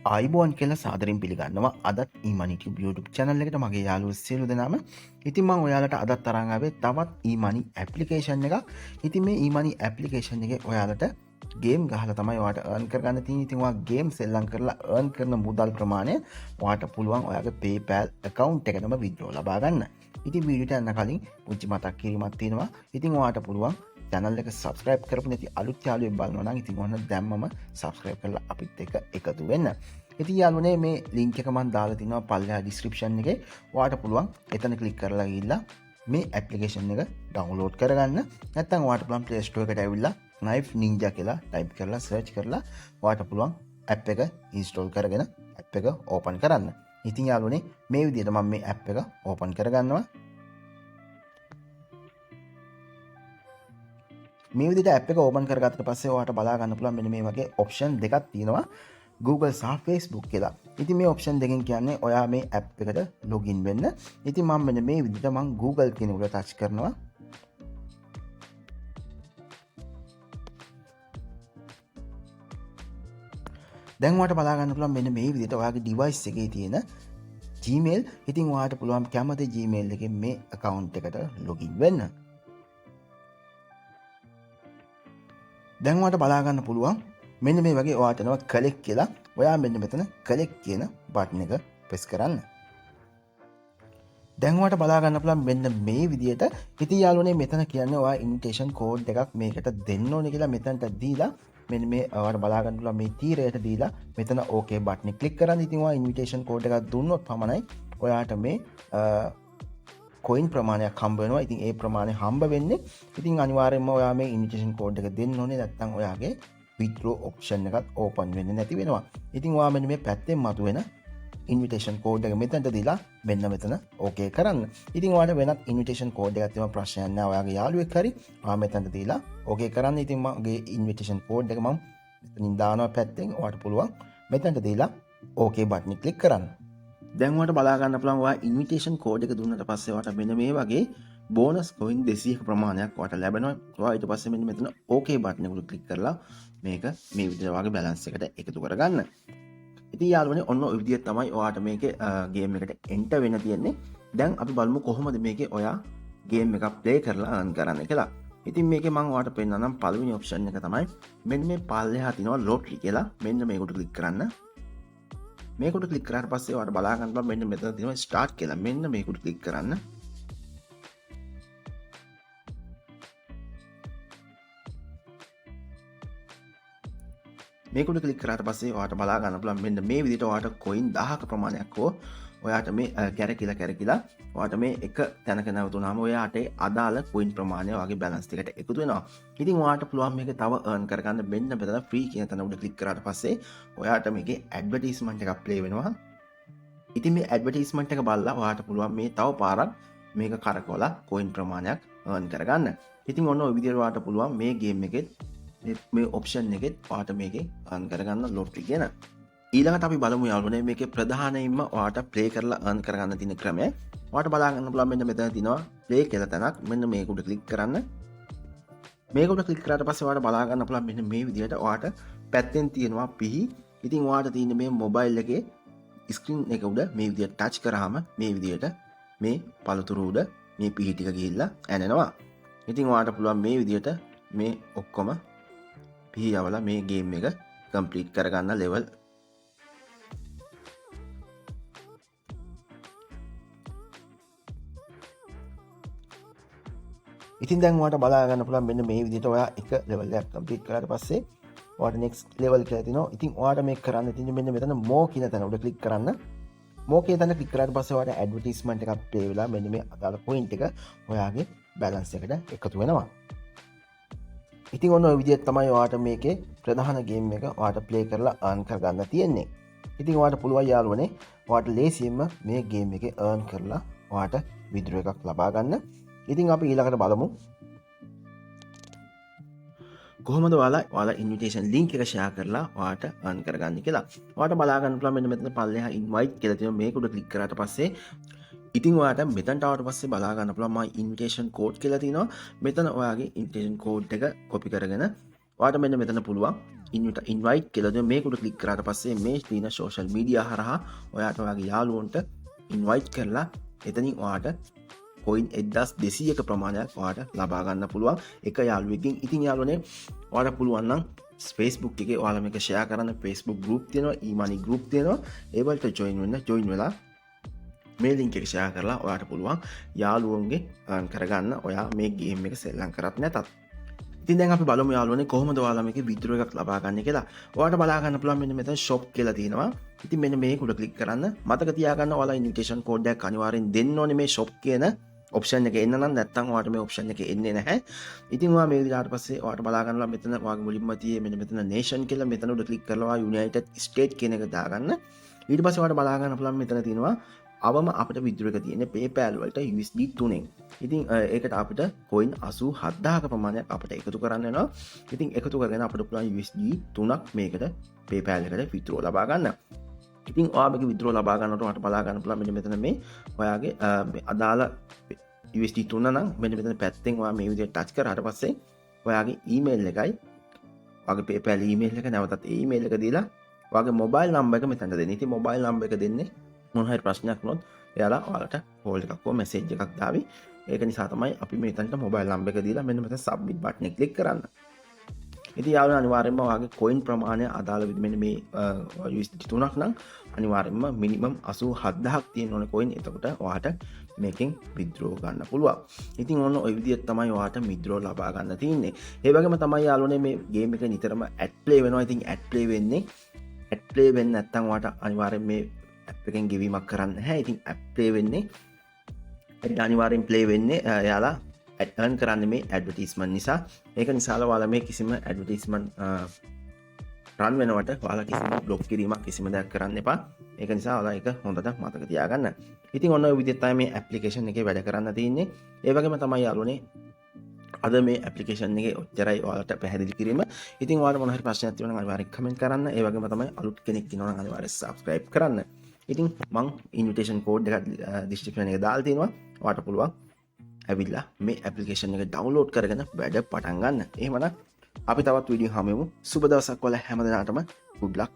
ආයිබෝන් කියලා සාදරයෙන් පිළිගන්නවා අදත් emoney tube YouTube channel එකට මගේ යාළුවෝ සියලු දෙනාම. ඉතින් මම ඔයාලට අදත් අරන් ආවේ තවත් emoney application එකක්. ඉතින් මේ emoney application එකේ ඔයාලට ගේම් ගහලා තමයි ඔයාලට earn කරගන්න තියෙන්නේ. ඉතින් ඔයා ගේම් සෙල්ලම් කරලා earn කරන මුදල් ප්‍රමාණය ඔයාලට පුළුවන් ඔයාගේ PayPal account එකටම withdraw ලබා ගන්න. ඉතින් වීඩියෝට යන්න කලින් පුංචි මතක් කිරීමක් තියෙනවා. ඉතින් ඔයාලට පුළුවන් channel එක subscribe කරපු නැති අලුත් යාළුවෙක් බලනවා නම් ඉතින් ඔන්න දැම්මම subscribe කරලා අපිත් එක්ක එකතු වෙන්න. ඉතින් යාළුවනේ මේ link එක මම දාලා තිනවා පල්ලෙහා description එකේ. ඔයාලට පුළුවන් එතන click කරලා ගිහිල්ලා මේ application එක download කරගන්න. නැත්නම් ඔයාලට පුළුවන් Play Store එකට ඇවිල්ලා Knife Ninja කියලා type කරලා search කරලා ඔයාලට පුළුවන් app එක install කරගෙන app එක open කරන්න. ඉතින් යාළුවනේ මේ විදිහට මම මේ app එක open කරගන්නවා. මේ විදිහට app එක open කරගත්තට පස්සේ ඔයාලට බලා ගන්න පුළුවන් මෙන්න මේ වගේ option දෙකක් තියෙනවා Google සහ Facebook කියලා. ඉතින් මේ option දෙකෙන් කියන්නේ ඔයා මේ app එකට login වෙන්න. ඉතින් මම මෙන්න මේ විදිහට මම Google කියන උඩ touch කරනවා. දැන් ඔයාලට බලා ගන්න පුළුවන් මෙන්න මේ විදිහට ඔයාගේ device එකේ තියෙන Gmail. ඉතින් ඔයාලට පුළුවන් කැමති Gmail එකෙන් මේ account එකට login වෙන්න. දැන් ඔයාලට බලා ගන්න පුළුවන් මෙන්න මේ වගේ ඔයාලට එනවා collect කියලා. ඔයා මෙන්න මෙතන collect කියන බටන් එක press කරන්න. දැන් ඔයාලට බලා ගන්න පුළුවන් මෙන්න මේ විදිහට. ඉතින් යාළුවනේ මෙතන කියන්නේ ඔයා invitation code එකක් මේකට දෙන්න ඕනේ කියලා මෙතනට දීලා මෙන්න මේ ඔයාලට බලා ගන්න පුළුවන් මේ තීරයට දීලා මෙතන okay බටන් එක click කරන්න. ඉතින් ඔයා invitation code එකක් දුන්නොත් පමණයි ඔයාට මේ coin ප්‍රමාණයක් හම්බ වෙනවා. ඉතින් ඒ ප්‍රමාණය හම්බ වෙන්නේ ඉතින් අනිවාර්යයෙන්ම ඔයා මේ invitation code එක දෙන්න ඕනේ. නැත්නම් ඔයාගේ withdraw option එකත් open වෙන්නේ නැති වෙනවා. ඉතින් ඔයා මෙන්න මේ පැත්තෙන් මතුවෙන invitation code එක මෙතනට දීලා මෙන්න මෙතන okay කරන්න. ඉතින් ඔයාලට වෙනත් invitation code එකක් තියෙනවා ප්‍රශ්නයක් නැහැ. ඔයාගේ යාළුවෙක් හරි ඔයා මෙතනට දීලා okay කරන්න. ඉතින් මගේ invitation code එක මම මෙතනින් දානවා පැත්තෙන්. ඔයාලට පුළුවන් මෙතනට දීලා okay බටන් එක click කරන්න. දැන් ඔයාලට බලා ගන්න පුළුවන් ඔයා invitation code එක දුන්නට පස්සේ ඔයාලට මෙන්න මේ වගේ bonus coin 200ක ප්‍රමාණයක් ඔයාලට ලැබෙනවා. ඔයා ඊට පස්සේ මෙන්න මෙතන okay බටන් එක click කරලා මේක මේ විදිහට ඔයාගේ balance එකට එකතු කරගන්න. ඉතින් යාළුවනේ ඔන්න ඔය විදිහට තමයි ඔයාට මේකේ game එකට enter වෙන්න තියෙන්නේ. දැන් අපි බලමු කොහොමද මේකේ ඔයා game එකක් play කරලා earn කරන්න කියලා. ඉතින් මේකේ මම ඔයාලට පෙන්නන්නම් පළවෙනි option එක තමයි මෙන්න මේ පල්ලෙහා තියෙනවා lottery කියලා. මෙන්න මේකට click කරන්න. මේකට click කරාට පස්සේ ඔයාලට බලා ගන්න පුළුවන් මෙන්න මෙතන තියෙනවා start කියලා. මෙන්න මේකට click කරන්න. මේකට click කරාට පස්සේ ඔයාලට බලා ගන්න පුළුවන් මෙන්න මේ විදිහට ඔයාලට coin 1000ක ප්‍රමාණයක් හෝ ඔයාට මේ කැරකිලා ඔයාට මේ එක තැනක නැවතුනහම ඔයාට අදාළ coin ප්‍රමාණය ඔයාගේ balance එකට එකතු වෙනවා. ඉතින් ඔයාට පුළුවන් මේක තව earn කරගන්න මෙන්න මෙතන free කියන තැන උඩ click කරාට පස්සේ ඔයාට මේකේ advertisement එකක් play වෙනවා. ඉතින් මේ advertisement එක බලලා ඔයාට පුළුවන් මේ තව පාරක් මේක කරකවලා coin ප්‍රමාණයක් earn කරගන්න. ඉතින් ඔන්න ඔය විදිහට ඔයාට පුළුවන් මේ game එකේ මේ option එකෙත් ඔයාට මේකේ earn කරගන්න lottery කියන. ඊළඟට අපි බලමු යාළුවනේ මේකේ ප්‍රධානයෙන්ම ඔයාට play කරලා earn කරගන්න තියෙන ක්‍රමය. ඔයාට බලා ගන්න පුළුවන් මෙන්න මෙතන තියෙනවා play කියලා තැනක්. මෙන්න මේක උඩ click කරන්න. මේක උඩ click කරාට පස්සේ ඔයාට බලා ගන්න පුළුවන් මෙන්න මේ විදිහට ඔයාට පැත්තෙන් තියෙනවා පිහි. ඉතින් ඔයාට තියෙන මේ mobile එකේ screen එක උඩ මේ විදිහට touch කරාම මේ විදිහට මේ පළතුරු උඩ මේ පිහි ටික ගිහිල්ලා ඇනෙනවා. ඉතින් ඔයාට පුළුවන් මේ විදිහට මේ ඔක්කොම පිහියවලා මේ ගේම් එක කම්ප්ලීට් කරගන්න ලෙවල්. ඉතින් දැන් ඔයාලට බලා ගන්න පුළුවන් මෙන්න මේ විදිහට ඔයා එක ලෙවල් එකක් කම්ප්ලීට් කරාට පස්සේ ඔයාලට next level කියලා තියෙනවා. ඉතින් ඔයාලට මේක කරන්න තියෙන්නේ මෙන්න මෙතන more කියන තැන උඩ click කරන්න. more කියන තැන click කරාට පස්සේ ඔයාලට advertisement එකක් play වෙලා මෙන්න මේ අදාළ point එක ඔයාගේ balance එකට එකතු වෙනවා. ඉතින් ඔන්න ඔය විදිහට තමයි ඔයාට මේකේ ප්‍රධාන ගේම් එක ඔයාට ප්ලේ කරලා earn කරගන්න තියෙන්නේ. ඉතින් ඔයාට පුළුවන් යාළුවනේ ඔයාට ලේසියෙන්ම මේ ගේම් එකේ earn කරලා ඔයාට withdraw එකක් ලබා ගන්න. ඉතින් අපි ඊළඟට බලමු කොහොමද ඔයාලා invitation link එක share කරලා ඔයාට earn කරගන්න කියලා. ඔයාට බලා ගන්න පුළුවන් මෙන්න මෙතන පල්ලෙහා invite කියලා තියෙනවා. මේක උඩ click කරාට පස්සේ ඉතින් ඔයාට මෙතනට ආවට පස්සේ බලා ගන්න පුළුවන් මම invitation code කියලා තියෙනවා. මෙතන ඔයාගේ invitation code එක copy කරගෙන ඔයාට මෙන්න මෙතන පුළුවන් ඉන්වයිට් කියලා දෙන්න. මේකට ක්ලික් කරාට පස්සේ මේ තියෙන සෝෂල් මීඩියා හරහා ඔයාට ඔයාගේ යාළුවන්ට ඉන්වයිට් කරලා එතනින් ඔයාට කොයින් 1200ක ප්‍රමාණයක් ඔයාට ලබා ගන්න පුළුවන් එක යාළුවෙක්ගෙන්. ඉතින් යාළුවනේ ඔයාට පුළුවන් නම් Facebook එකේ ඔයාලා මේක ෂෙයා කරන්න. Facebook group තියෙනවා, emoney group තියෙනවා. ඒ වලට join වෙලා මේ ලින්ක් එක ෂෙයා කරලා ඔයාට පුළුවන් යාළුවන්ගේ earn කරගන්න ඔයා මේ ගේම් එක සෙල්ලම් කරත් නැතත්. ඉතින් දැන් අපි බලමු යාළුවනේ කොහොමද ඔයාලා මේකේ withdraw එකක් ලබා ගන්න කියලා. ඔයාට බලා ගන්න පුළුවන් මෙන්න මෙතන shop කියලා තියෙනවා. ඉතින් මෙන්න මේක උඩ ක්ලික් කරන්න. මතක තියාගන්න ඔයාලා invitation code එකක් අනිවාර්යෙන් දෙන්න ඕනේ මේ shop කියන ඔප්ෂන් එක එන්න නම්. නැත්නම් ඔයාට මේ ඔප්ෂන් එක එන්නේ නැහැ. ඉතින් ඔයා මේ විදිහට පස්සේ ඔයාට බලා ගන්නවා මෙතන ඔයාගේ මුලින්ම තියෙන්නේ මෙන්න මෙතන nation කියලා. මෙතන උඩ ක්ලික් කරලා ඔයා United State කියන එක දාගන්න. ඊට පස්සේ ඔයාට බලා ගන්න පුළුවන් මෙතන තියෙනවා අවම අපිට withdraw එක තියෙන්නේ PayPal වලට USD 3ෙන්. ඉතින් ඒකට අපිට coin 87000ක ප්‍රමාණයක් අපිට එකතු කරන්න වෙනවා. ඉතින් එකතු කරගෙන අපිට පුළුවන් USD 3ක් මේකට PayPal එකට withdraw ලබා ගන්න. ඉතින් ඔයා මේක withdraw ලබා ගන්නකොට ඔයාට බලා ගන්න පුළුවන් මෙන්න මෙතන මේ ඔයාගේ අදාළ USD 3 නම් මෙන්න මෙතන පැත්තෙන් ඔයා මේ විදිහට ටච් කරාට පස්සේ ඔයාගේ email එකයි ඔයාගේ PayPal email එක නැවතත් ඒ email එක දීලා ඔයාගේ mobile number එක මෙතනට දෙන්න. ඉතින් mobile number එක දෙන්නේ මොන හරි ප්‍රශ්නයක් වුණොත් එයාලා ඔයාලට කෝල් එකක් හෝ මැසේජ් එකක් දාවි. ඒක නිසා තමයි අපි මෙතනට mobile number එක දීලා මෙන්න මෙතන submit button එක click කරන්න. ඉතින් යාළුවා අනිවාර්යයෙන්ම ඔයාගේ coin ප්‍රමාණය අදාළ මෙන්න මේ USD 3ක් නම් අනිවාර්යයෙන්ම minimum 87000ක් තියෙන ඕනේ coin. එතකොට ඔයාට මේකෙන් withdraw ගන්න පුළුවන්. ඉතින් ඔන්න ওই විදිහට තමයි ඔයාට withdraw ලබා ගන්න තියෙන්නේ. ඒ වගේම තමයි යාළුවනේ මේ game එක නිතරම ad play වෙනවා. ඉතින් ad play වෙන්නේ නැත්නම් ඔයාට අනිවාර්යයෙන් මේ app එකෙන් ගෙවීමක් කරන්න නැහැ. ඉතින් app play වෙන්නේ අනිවාර්යෙන් play වෙන්නේ යාලා earn කරන්නේ මේ advertisement නිසා. ඒක නිසා ඔයාලා මේ කිසිම advertisement run වෙනවට ඔයාලා කිසිම block කිරීමක් කිසිම දෙයක් කරන්න එපා. ඒක නිසා ඔයාලා ඒක හොඳට මතක තියාගන්න. ඉතින් ඔන්න ඔය විදිහට තමයි මේ application එකේ වැඩ කරන්න තියෙන්නේ. ඒ වගේම තමයි යාළුවනේ අද මේ application එකේ ඔච්චරයි ඔයාලට පැහැදිලි කිරීම. ඉතින් ඔයාලට මොන හරි ප්‍රශ්නයක් තියෙනවා නම් අනිවාර්යෙන් comment කරන්න. ඒ වගේම තමයි අලුත් කෙනෙක් ඉන්නවා නම් අනිවාර්යෙන් subscribe කරන්න. ඉතින් මං invitation code එකක් description එකේ දාලා තියෙනවා. ඔයාලට පුළුවන් ඇවිල්ලා මේ application එක download කරගෙන වැඩ පටන් ගන්න. එහෙමනම් අපි තවත් වීඩියෝ හමුවෙමු. සුබ දවසක් ඔයාලා හැමදෙනාටම good luck.